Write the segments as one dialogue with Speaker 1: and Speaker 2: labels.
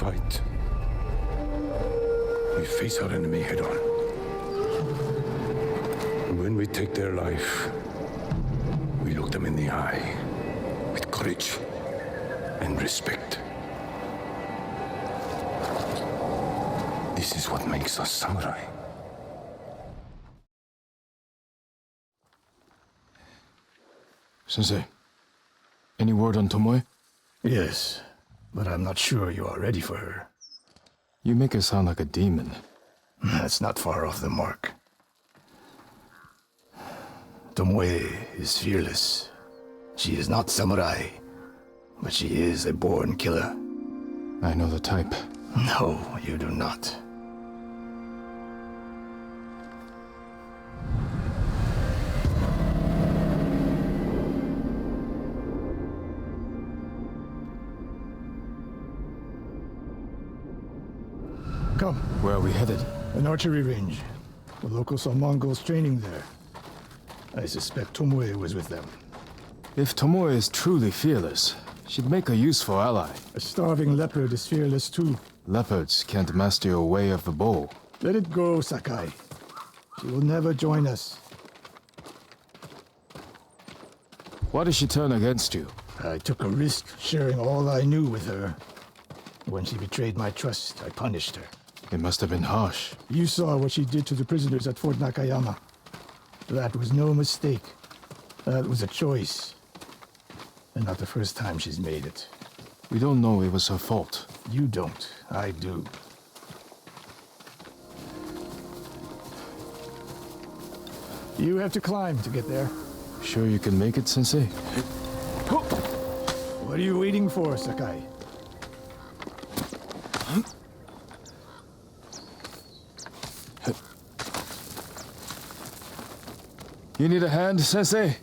Speaker 1: fight. We face our enemy head on. And when we take their life, we look them in the eye with courage and respect. This is what makes us samurai.
Speaker 2: Sensei, any word on Tomoe?
Speaker 3: Yes, but I'm not sure you are ready for her.
Speaker 2: You make her sound like a demon.
Speaker 3: That's not far off the mark. Tomoe is fearless. She is not samurai, but she is a born killer.
Speaker 2: I know the type.
Speaker 3: No, you do not. Come.
Speaker 2: Where are we headed?
Speaker 3: An archery range. The locals saw Mongols training there. I suspect Tomoe was with them.
Speaker 2: If Tomoe is truly fearless, she'd make a useful ally.
Speaker 3: A starving leopard is fearless too.
Speaker 2: Leopards can't master your way of the bow.
Speaker 3: Let it go, Sakai. She will never join us.
Speaker 2: Why did she turn against you?
Speaker 3: I took a risk sharing all I knew with her. When she betrayed my trust, I punished her.
Speaker 2: It must have been harsh.
Speaker 3: You saw what she did to the prisoners at Fort Nakayama. That was no mistake. That was a choice. And not the first time she's made it.
Speaker 2: We don't know it was her fault.
Speaker 3: You don't. I do. You have to climb to get there.
Speaker 2: Sure you can make it, Sensei?
Speaker 3: What are you waiting for, Sakai?
Speaker 2: You need a hand, Sensei?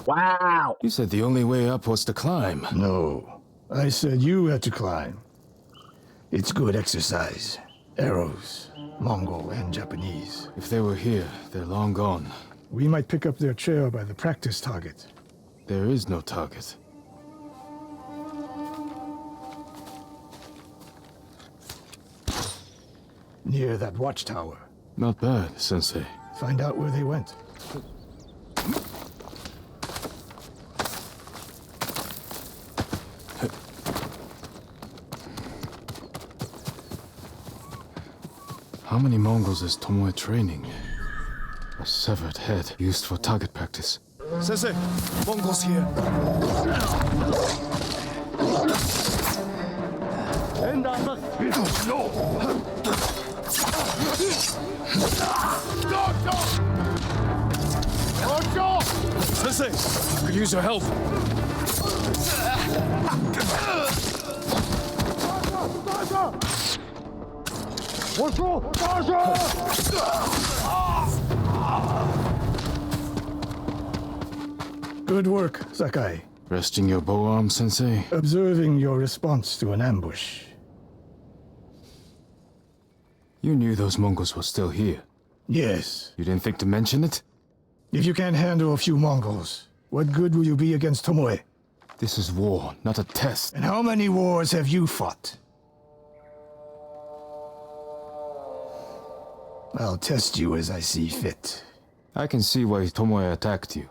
Speaker 4: Wow!
Speaker 2: You said the only way up was to climb.
Speaker 3: No. I said you had to climb. It's good exercise. Arrows. Mongol and Japanese.
Speaker 2: If they were here, they're long gone.
Speaker 3: We might pick up their trail by the practice target.
Speaker 2: There is no target.
Speaker 3: Near that watchtower.
Speaker 2: Not bad, Sensei.
Speaker 3: Find out where they went.
Speaker 2: How many Mongols is Tomoe training? A severed head used for target practice. Sensei! Mongols here! Sensei! I could use your help!
Speaker 3: Good work, Sakai.
Speaker 2: Resting your bow arm, Sensei?
Speaker 3: Observing your response to an ambush.
Speaker 2: You knew those Mongols were still here.
Speaker 3: Yes.
Speaker 2: You didn't think to mention it?
Speaker 3: If you can't handle a few Mongols, what good will you be against Tomoe?
Speaker 2: This is war, not a test.
Speaker 3: And how many wars have you fought? I'll test you as I see fit.
Speaker 2: I can see why Tomoe attacked you.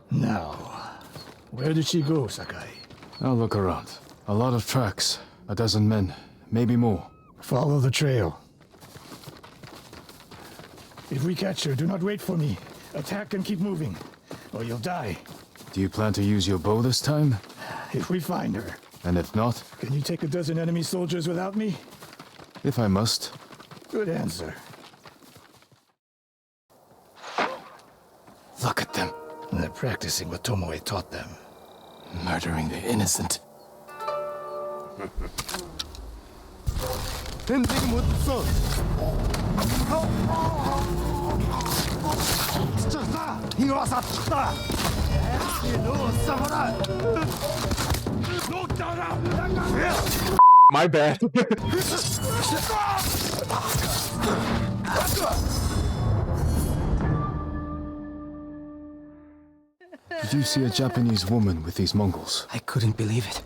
Speaker 3: Now, where did she go, Sakai?
Speaker 2: I'll look around. A lot of tracks, a dozen men, maybe more.
Speaker 3: Follow the trail. If we catch her, do not wait for me. Attack and keep moving, or you'll die.
Speaker 2: Do you plan to use your bow this time?
Speaker 3: If we find her.
Speaker 2: And if not?
Speaker 3: Can you take a dozen enemy soldiers without me?
Speaker 2: If I must.
Speaker 3: Good answer.
Speaker 2: Look at them.
Speaker 3: They're practicing what Tomoe taught them.
Speaker 2: Murdering the innocent. My bad. Did you see a Japanese woman with these Mongols?
Speaker 4: I couldn't believe it.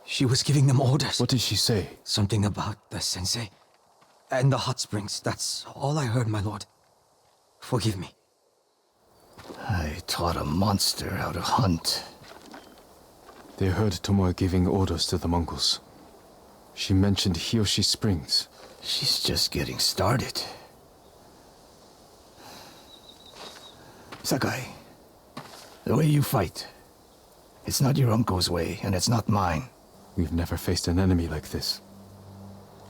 Speaker 4: She was giving them orders.
Speaker 2: What did she say?
Speaker 4: Something about the sensei and the hot springs. That's all I heard, my lord. Forgive me.
Speaker 3: I taught a monster how to hunt.
Speaker 2: They heard Tomoe giving orders to the Mongols. She mentioned Hiyoshi Springs.
Speaker 3: She's just getting started. Sakai, the way you fight, it's not your uncle's way, and it's not mine.
Speaker 2: We've never faced an enemy like this.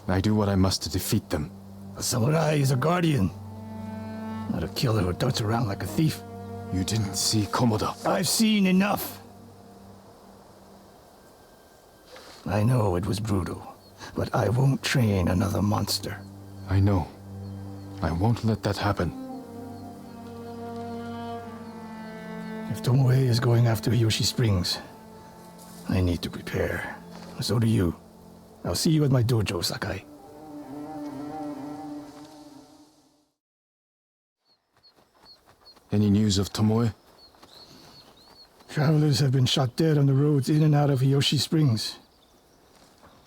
Speaker 2: I do what I must to defeat them.
Speaker 3: A samurai is a guardian, not a killer who darts around like a thief.
Speaker 2: You didn't see Komoda.
Speaker 3: I've seen enough. I know it was brutal, but I won't train another monster.
Speaker 2: I know. I won't let that happen.
Speaker 3: If Tomoe is going after Hiyoshi Springs, I need to prepare. So do you. I'll see you at my dojo, Sakai.
Speaker 2: Any news of Tomoe?
Speaker 3: Travelers have been shot dead on the roads in and out of Hiyoshi Springs.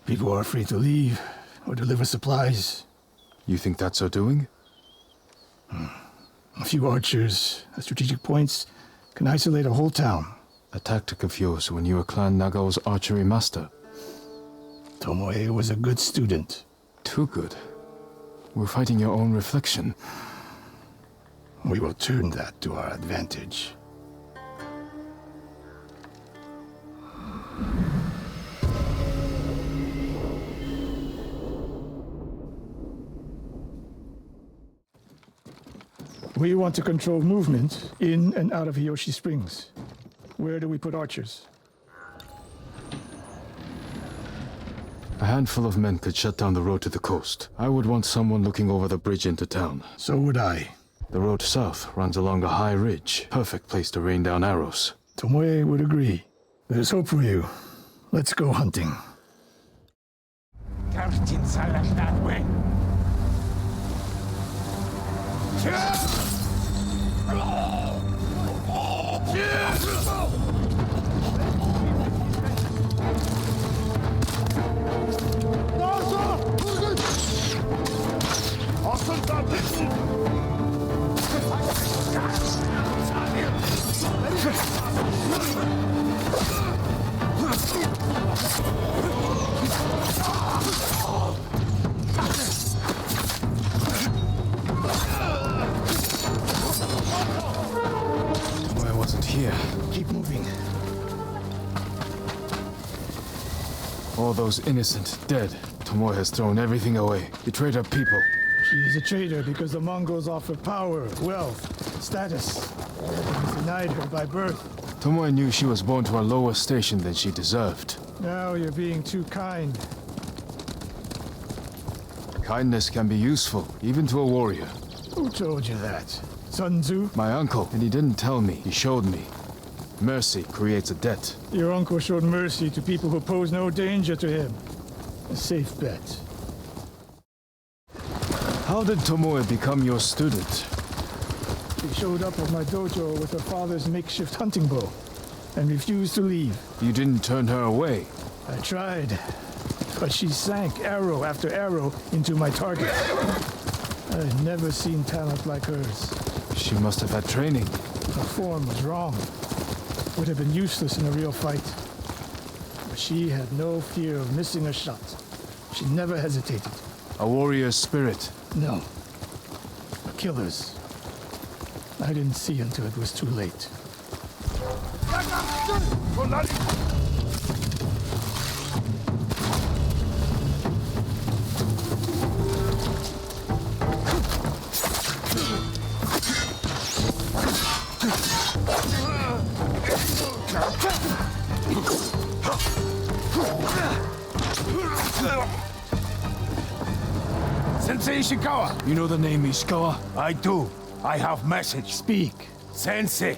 Speaker 3: People are afraid to leave or deliver supplies.
Speaker 2: You think that's her doing?
Speaker 3: A few archers at strategic points can isolate a whole town.
Speaker 2: A tactic of yours when you were Clan Nagao's archery master.
Speaker 3: Tomoe was a good student.
Speaker 2: Too good. We're fighting your own reflection.
Speaker 3: We will turn that to our advantage. We want to control movement in and out of Hiyoshi Springs. Where do we put archers?
Speaker 2: A handful of men could shut down the road to the coast. I would want someone looking over the bridge into town.
Speaker 3: So would I.
Speaker 2: The road south runs along a high ridge. Perfect place to rain down arrows.
Speaker 3: Tomoe would agree. There's hope for you. Let's go hunting.
Speaker 1: There's Jin Sakai that way.
Speaker 2: I wasn't here.
Speaker 3: Keep moving.
Speaker 2: All those innocent dead. Tomoe has thrown everything away. Betrayed her people.
Speaker 3: She is a traitor because the Mongols offer power, wealth, status. It was denied her by birth.
Speaker 2: Tomoe knew she was born to a lower station than she deserved.
Speaker 3: Now you're being too kind.
Speaker 2: Kindness can be useful, even to a warrior.
Speaker 3: Who told you that? Sun Tzu?
Speaker 2: My uncle, and he didn't tell me, he showed me. Mercy creates a debt.
Speaker 3: Your uncle showed mercy to people who pose no danger to him. A safe bet.
Speaker 2: How did Tomoe become your student?
Speaker 3: She showed up at my dojo with her father's makeshift hunting bow and refused to leave.
Speaker 2: You didn't turn her away.
Speaker 3: I tried, but she sank arrow after arrow into my target. I've never seen talent like hers.
Speaker 2: She must have had training.
Speaker 3: Her form was wrong. Would have been useless in a real fight. But she had no fear of missing a shot. She never hesitated.
Speaker 2: A warrior's spirit.
Speaker 3: No. A killer's. I didn't see until it was too late.
Speaker 1: Sensei Ishikawa.
Speaker 2: You know the name Ishikawa?
Speaker 1: I do. I have message.
Speaker 3: Speak.
Speaker 1: Sensei,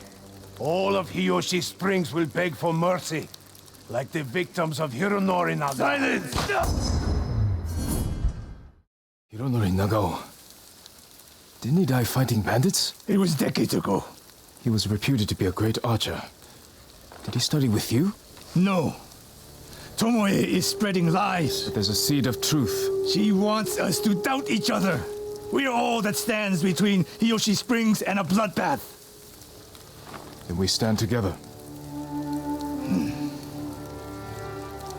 Speaker 1: all of Hiyoshi Springs will beg for mercy. Like the victims of Hironori Naga. Silence!
Speaker 2: Hironori Nagao. Didn't he die fighting bandits?
Speaker 3: It was decades ago.
Speaker 2: He was reputed to be a great archer. Did he study with you?
Speaker 3: No. Tomoe is spreading lies.
Speaker 2: But there's a seed of truth.
Speaker 3: She wants us to doubt each other. We are all that stands between Hiyoshi Springs and a bloodbath.
Speaker 2: Then we stand together.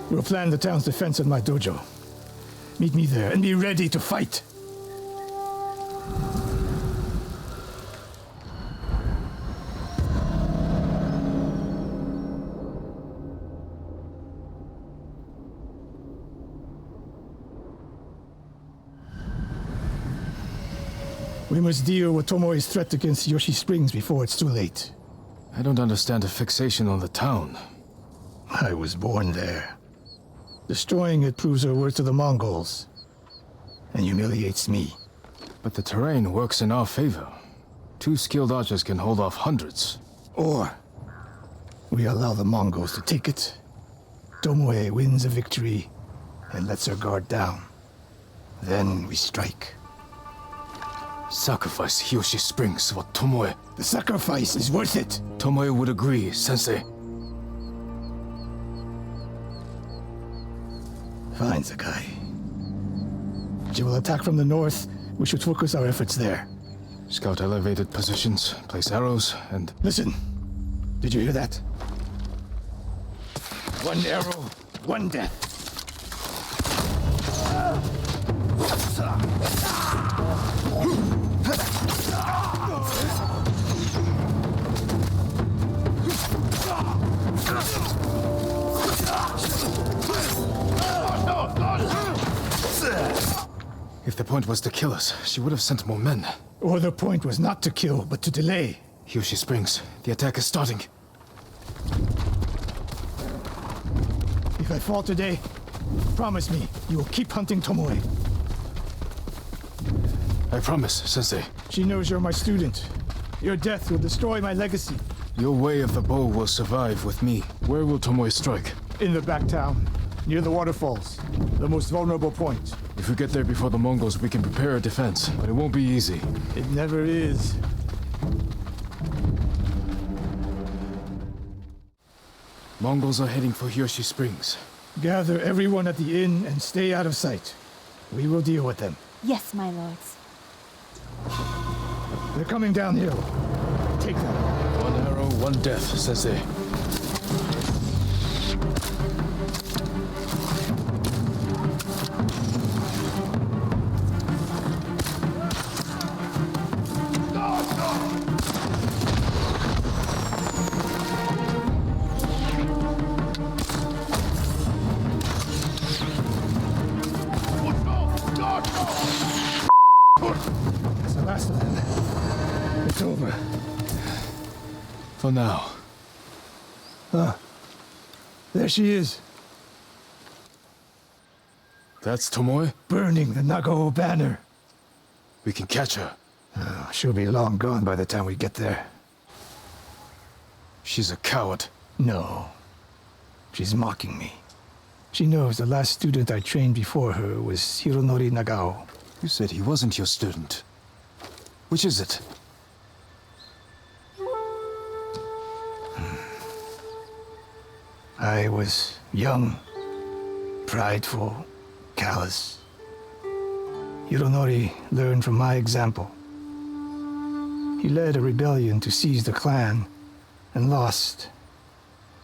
Speaker 3: We'll plan the town's defense at my dojo. Meet me there and be ready to fight. We must deal with Tomoe's threat against Yoshi Springs before it's too late.
Speaker 2: I don't understand a fixation on the town.
Speaker 3: I was born there. Destroying it proves her worth to the Mongols. And humiliates me.
Speaker 2: But the terrain works in our favor. 2 skilled archers can hold off hundreds.
Speaker 3: Or we allow the Mongols to take it. Tomoe wins a victory and lets her guard down. Then we strike.
Speaker 2: Sacrifice Hiyoshi Springs for Tomoe.
Speaker 3: The sacrifice is worth it.
Speaker 2: Tomoe would agree, Sensei.
Speaker 3: Fine, Sakai. She will attack from the north. We should focus our efforts there.
Speaker 2: Scout elevated positions, place arrows, and...
Speaker 3: Listen. Did you hear that? 1 arrow, 1 death.
Speaker 2: If the point was to kill us, she would have sent more men.
Speaker 3: Or the point was not to kill, but to delay.
Speaker 2: Hiyoshi Springs. The attack is starting.
Speaker 3: If I fall today, promise me you will keep hunting Tomoe.
Speaker 2: I promise, Sensei.
Speaker 3: She knows you're my student. Your death will destroy my legacy.
Speaker 2: Your way of the bow will survive with me. Where will Tomoe strike?
Speaker 3: In the back town, near the waterfalls. The most vulnerable point.
Speaker 2: If we get there before the Mongols, we can prepare a defense, but it won't be easy.
Speaker 3: It never is.
Speaker 2: Mongols are heading for Hiyoshi Springs.
Speaker 3: Gather everyone at the inn and stay out of sight. We will deal with them.
Speaker 5: Yes, my lords.
Speaker 3: They're coming downhill. Take them.
Speaker 2: 1 arrow, 1 death, Sensei.
Speaker 3: That's the last of them. It's over.
Speaker 2: For now.
Speaker 3: There she is,
Speaker 2: That's Tomoe?
Speaker 3: burning the Nagao banner.
Speaker 2: We can catch her.
Speaker 3: She'll be long gone by the time we get there.
Speaker 2: She's a coward.
Speaker 3: No. She's mocking me. She knows the last student I trained before her was Hironori Nagao.
Speaker 2: You said he wasn't your student. Which is it?
Speaker 3: I was young, prideful, callous. Hironori learned from my example. He led a rebellion to seize the clan and lost,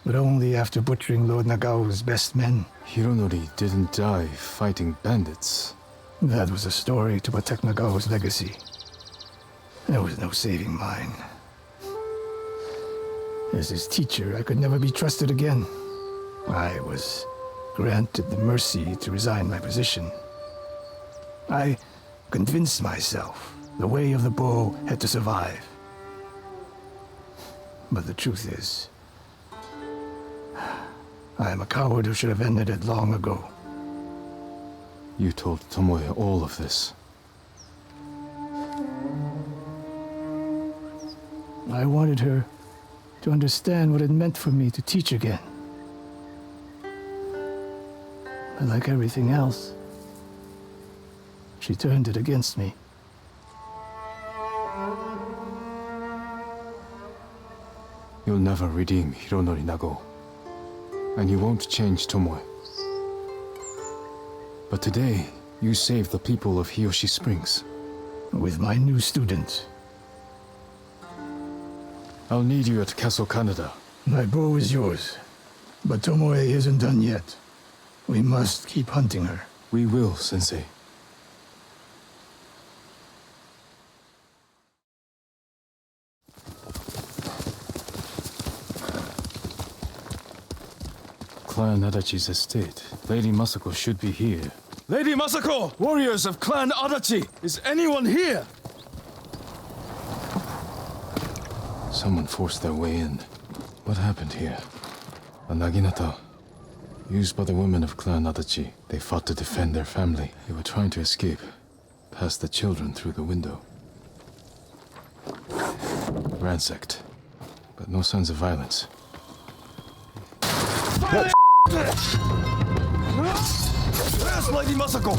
Speaker 3: but only after butchering Lord Nagao's best men.
Speaker 2: Hironori didn't die fighting bandits.
Speaker 3: That was a story to protect Nagao's legacy. There was no saving mine. As his teacher, I could never be trusted again. I was granted the mercy to resign my position. I convinced myself the way of the bow had to survive. But the truth is, I am a coward who should have ended it long ago.
Speaker 2: You told Tomoe all of this.
Speaker 3: I wanted her to understand what it meant for me to teach again. But like everything else, she turned it against me.
Speaker 2: You'll never redeem Hironori Nago. And you won't change Tomoe. But today, you saved the people of Hiyoshi Springs.
Speaker 3: With my new student.
Speaker 2: I'll need you at Castle Canada.
Speaker 3: My bow is yours. But Tomoe isn't done yet. We must keep hunting her.
Speaker 2: We will, Sensei. Clan Adachi's estate. Lady Masako should be here. Lady Masako! Warriors of Clan Adachi! Is anyone here? Someone forced their way in. What happened here? A naginata. Used by the women of Clan Adachi. They fought to defend their family. They were trying to escape. Past the children through the window. Ransacked. But no signs of violence. Where's Lady Masako?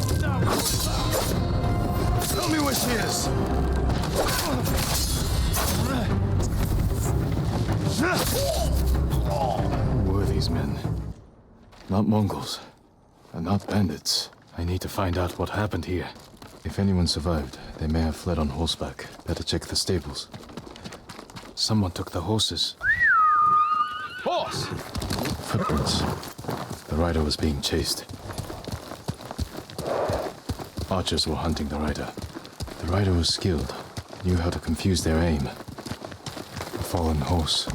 Speaker 2: Tell me where she is. Who were these men? Not Mongols, and not bandits. I need to find out what happened here. If anyone survived, they may have fled on horseback. Better check the stables. Someone took the horses. Horse! Footprints. The rider was being chased. Archers were hunting the rider. The rider was skilled, knew how to confuse their aim. A fallen horse.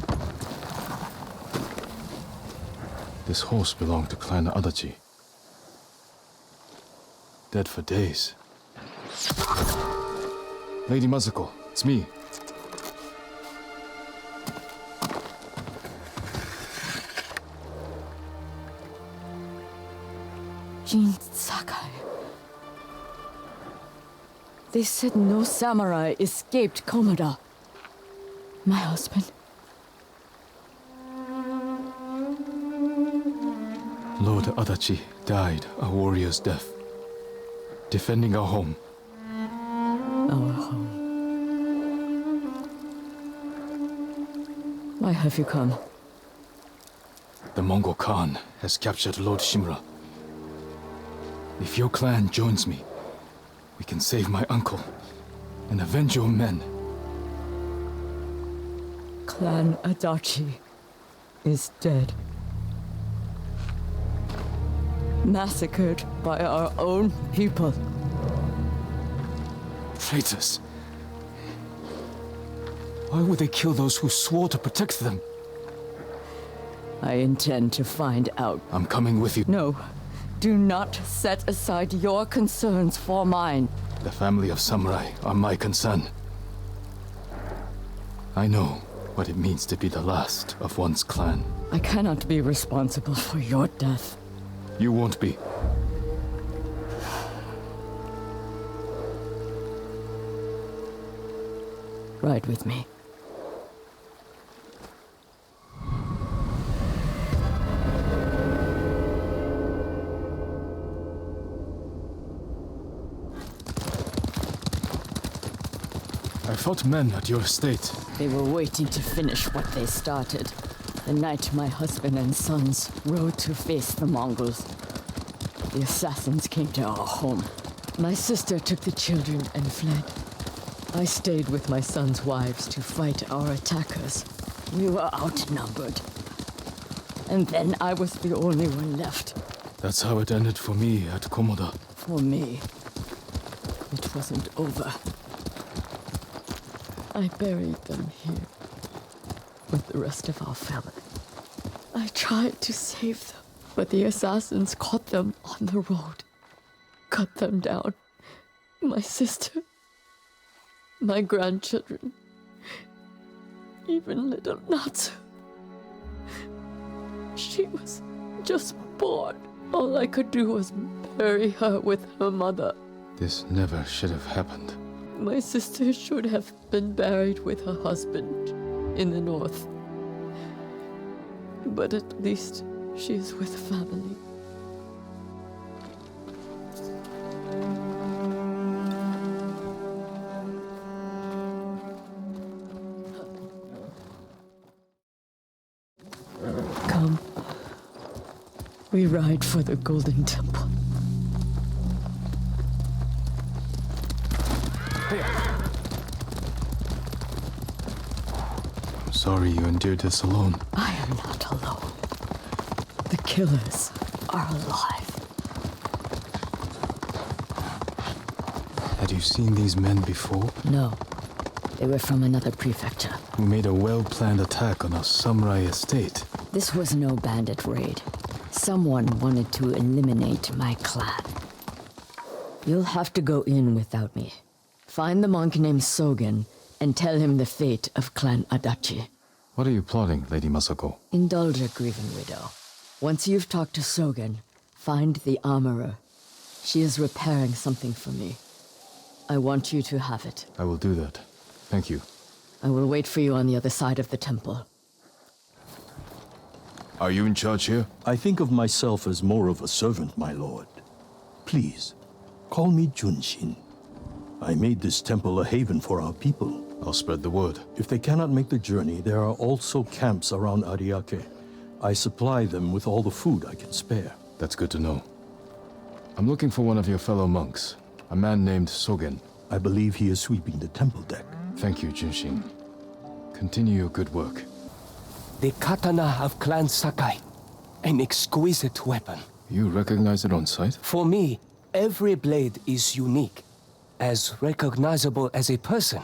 Speaker 2: This horse belonged to Clan Adachi. Dead for days. Lady Masako, it's me.
Speaker 5: Jin Sakai. They said no samurai escaped Komoda. My husband.
Speaker 2: Lord Adachi died a warrior's death. Defending our home.
Speaker 5: Our home. Why have you come?
Speaker 2: The Mongol Khan has captured Lord Shimura. If your clan joins me, we can save my uncle and avenge your men.
Speaker 5: Clan Adachi is dead. Massacred by our own people.
Speaker 2: Traitors. Why would they kill those who swore to protect them?
Speaker 5: I intend to find out.
Speaker 2: I'm coming with you.
Speaker 5: No, do not set aside your concerns for mine.
Speaker 2: The family of samurai are my concern. I know what it means to be the last of one's clan.
Speaker 5: I cannot be responsible for your death.
Speaker 2: You won't be.
Speaker 5: Ride with me.
Speaker 2: I fought men at your estate.
Speaker 5: They were waiting to finish what they started. The night my husband and sons rode to face the Mongols. The assassins came to our home. My sister took the children and fled. I stayed with my sons' wives to fight our attackers. We were outnumbered. And then I was the only one left.
Speaker 2: That's how it ended for me at Komoda.
Speaker 5: For me, it wasn't over. I buried them here with the rest of our family. I tried to save them, but the assassins caught them on the road, cut them down. My sister, my grandchildren, even little Natsu. She was just born. All I could do was bury her with her mother.
Speaker 2: This never should have happened.
Speaker 5: My sister should have been buried with her husband in the north. But at least she is with family. Come. We ride for the Golden Temple.
Speaker 2: I'm sorry you endured this alone.
Speaker 5: I am not alone. The killers are alive.
Speaker 2: Had you seen these men before?
Speaker 5: No. They were from another prefecture.
Speaker 2: Who made a well-planned attack on a samurai estate?
Speaker 5: This was no bandit raid. Someone wanted to eliminate my clan. You'll have to go in without me. Find the monk named Sogen and tell him the fate of Clan Adachi.
Speaker 2: What are you plotting, Lady Masako?
Speaker 5: Indulge a grieving widow. Once you've talked to Sogen, find the armorer. She is repairing something for me. I want you to have it.
Speaker 2: I will do that. Thank you.
Speaker 5: I will wait for you on the other side of the temple.
Speaker 2: Are you in charge here?
Speaker 6: I think of myself as more of a servant, my lord. Please, call me Junshin. I made this temple a haven for our people.
Speaker 2: I'll spread the word.
Speaker 6: If they cannot make the journey, there are also camps around Ariake. I supply them with all the food I can spare.
Speaker 2: That's good to know. I'm looking for one of your fellow monks, a man named Sogen.
Speaker 6: I believe he is sweeping the temple deck.
Speaker 2: Thank you, Junshin. Continue your good work.
Speaker 7: The katana of Clan Sakai. An exquisite weapon.
Speaker 2: You recognize it on sight?
Speaker 7: For me, every blade is unique. As recognizable as a person.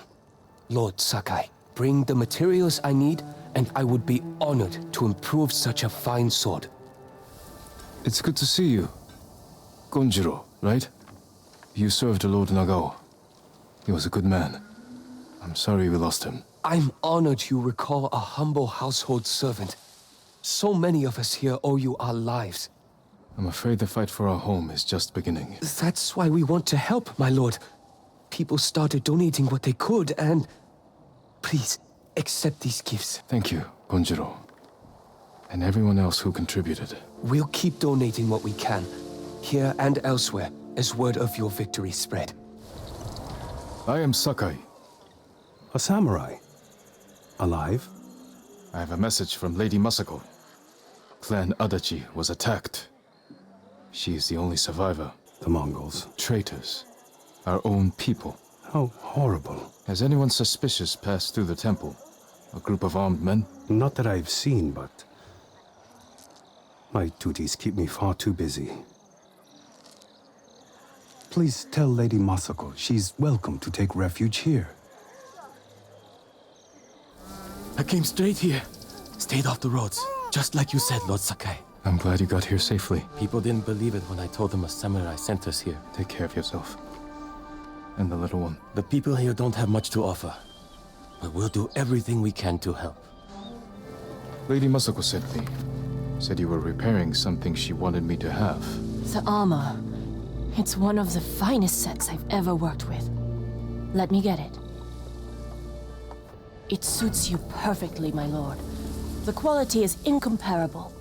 Speaker 7: Lord Sakai, bring the materials I need, and I would be honored to improve such a fine sword.
Speaker 2: It's good to see you. Gonjiro, right? You served Lord Nagao. He was a good man. I'm sorry we lost him.
Speaker 7: I'm honored you recall a humble household servant. So many of us here owe you our lives.
Speaker 2: I'm afraid the fight for our home is just beginning.
Speaker 7: That's why we want to help, my lord. People started donating what they could, and... Please, accept these gifts.
Speaker 2: Thank you, Gonjiro. And everyone else who contributed.
Speaker 7: We'll keep donating what we can, here and elsewhere, as word of your victory spread.
Speaker 2: I am Sakai.
Speaker 1: A samurai? Alive?
Speaker 2: I have a message from Lady Masako. Clan Adachi was attacked. She is the only survivor.
Speaker 1: The Mongols.
Speaker 2: Traitors. Our own people.
Speaker 1: How horrible.
Speaker 2: Has anyone suspicious passed through the temple? A group of armed men?
Speaker 1: Not that I've seen, but... my duties keep me far too busy. Please tell Lady Masako she's welcome to take refuge here.
Speaker 8: I came straight here. Stayed off the roads. Just like you said, Lord Sakai.
Speaker 2: I'm glad you got here safely.
Speaker 8: People didn't believe it when I told them a samurai sent us here.
Speaker 2: Take care of yourself. And the little one.
Speaker 8: The people here don't have much to offer. But we'll do everything we can to help.
Speaker 2: Lady Masako sent me. Said you were repairing something she wanted me to have.
Speaker 9: The armor. It's one of the finest sets I've ever worked with. Let me get it. It suits you perfectly, my lord. The quality is incomparable.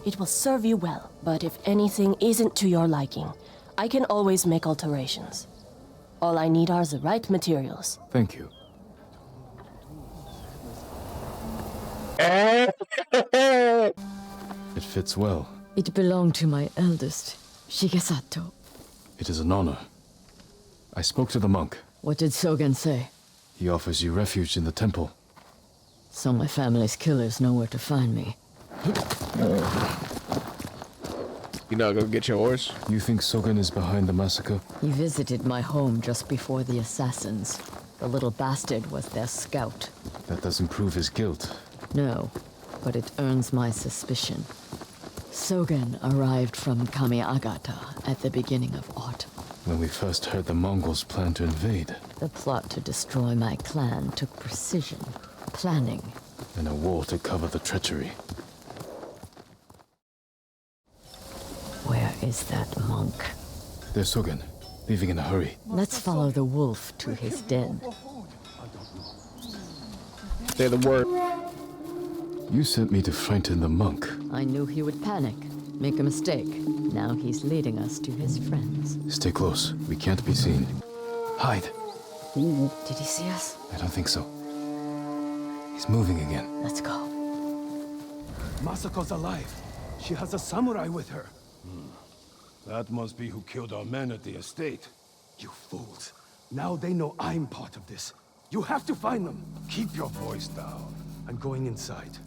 Speaker 9: It will serve you well, but if anything isn't to your liking, I can always make alterations. All I need are the right materials.
Speaker 2: Thank you. It fits well.
Speaker 5: It belonged to my eldest, Shigesato.
Speaker 2: It is an honor. I spoke to the monk.
Speaker 5: What did Sogen say?
Speaker 2: He offers you refuge in the temple.
Speaker 5: So my family's killers know where to find me.
Speaker 10: You not go get your horse?
Speaker 2: You think Sogen is behind the massacre?
Speaker 5: He visited my home just before the assassins. The little bastard was their scout.
Speaker 2: That doesn't prove his guilt.
Speaker 5: No, but it earns my suspicion. Sogen arrived from Kamiagata at the beginning of autumn.
Speaker 2: When we first heard the Mongols plan to invade.
Speaker 5: The plot to destroy my clan took precision, planning.
Speaker 2: And a war to cover the treachery.
Speaker 5: Where is that monk?
Speaker 2: There's Sogen, leaving in a hurry.
Speaker 5: Let's follow the wolf to his den.
Speaker 10: Say the word.
Speaker 2: You sent me to frighten the monk.
Speaker 5: I knew he would panic, make a mistake. Now he's leading us to his friends.
Speaker 2: Stay close. We can't be seen. Hide.
Speaker 5: Did he see us?
Speaker 2: I don't think so. He's moving again.
Speaker 5: Let's go.
Speaker 3: Masako's alive. She has a samurai with her.
Speaker 1: That must be who killed our men at the estate.
Speaker 3: You fools. Now they know I'm part of this. You have to find them.
Speaker 1: Keep your voice down.
Speaker 3: I'm going inside.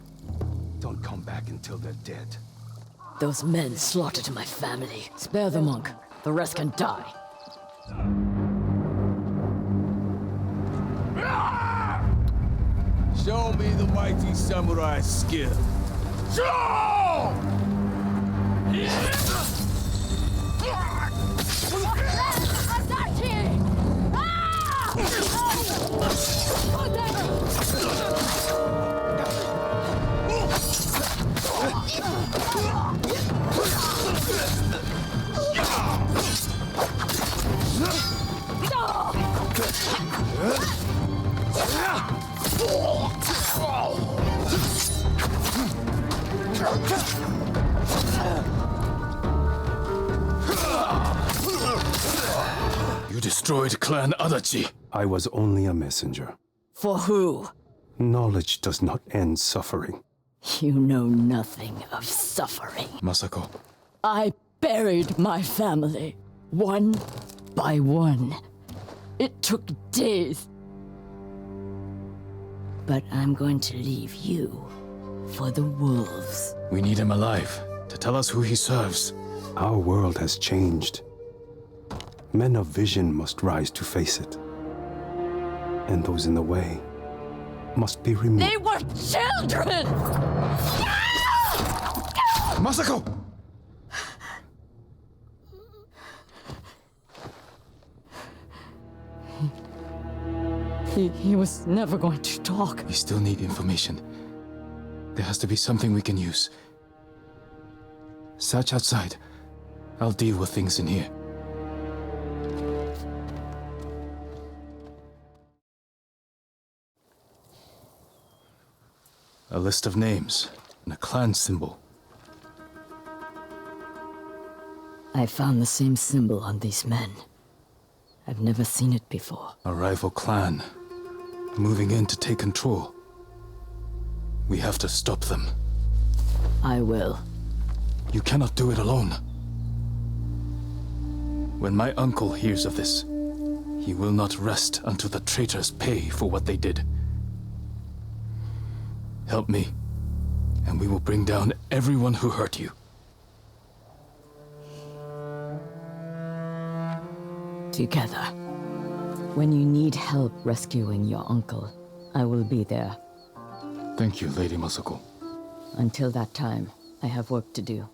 Speaker 3: Don't come back until they're dead.
Speaker 5: Those men slaughtered my family. Spare the monk. The rest can die.
Speaker 1: Show me the mighty samurai skill. Show!
Speaker 2: You destroyed Clan Adachi.
Speaker 11: I was only a messenger.
Speaker 5: For who?
Speaker 11: Knowledge does not end suffering.
Speaker 5: You know nothing of suffering.
Speaker 2: Masako.
Speaker 5: I buried my family, one by one. It took days. But I'm going to leave you for the wolves.
Speaker 2: We need him alive to tell us who he serves.
Speaker 11: Our world has changed. Men of vision must rise to face it. And those in the way must be removed.
Speaker 5: They were children!
Speaker 2: Masako!
Speaker 5: He was never going to talk.
Speaker 2: We still need information. There has to be something we can use. Search outside. I'll deal with things in here. A list of names and a clan symbol.
Speaker 5: I found the same symbol on these men. I've never seen it before.
Speaker 2: A rival clan, moving in to take control. We have to stop them.
Speaker 5: I will.
Speaker 2: You cannot do it alone. When my uncle hears of this, he will not rest until the traitors pay for what they did. Help me, and we will bring down everyone who hurt you.
Speaker 5: Together. When you need help rescuing your uncle, I will be there.
Speaker 2: Thank you, Lady Masako.
Speaker 5: Until that time, I have work to do.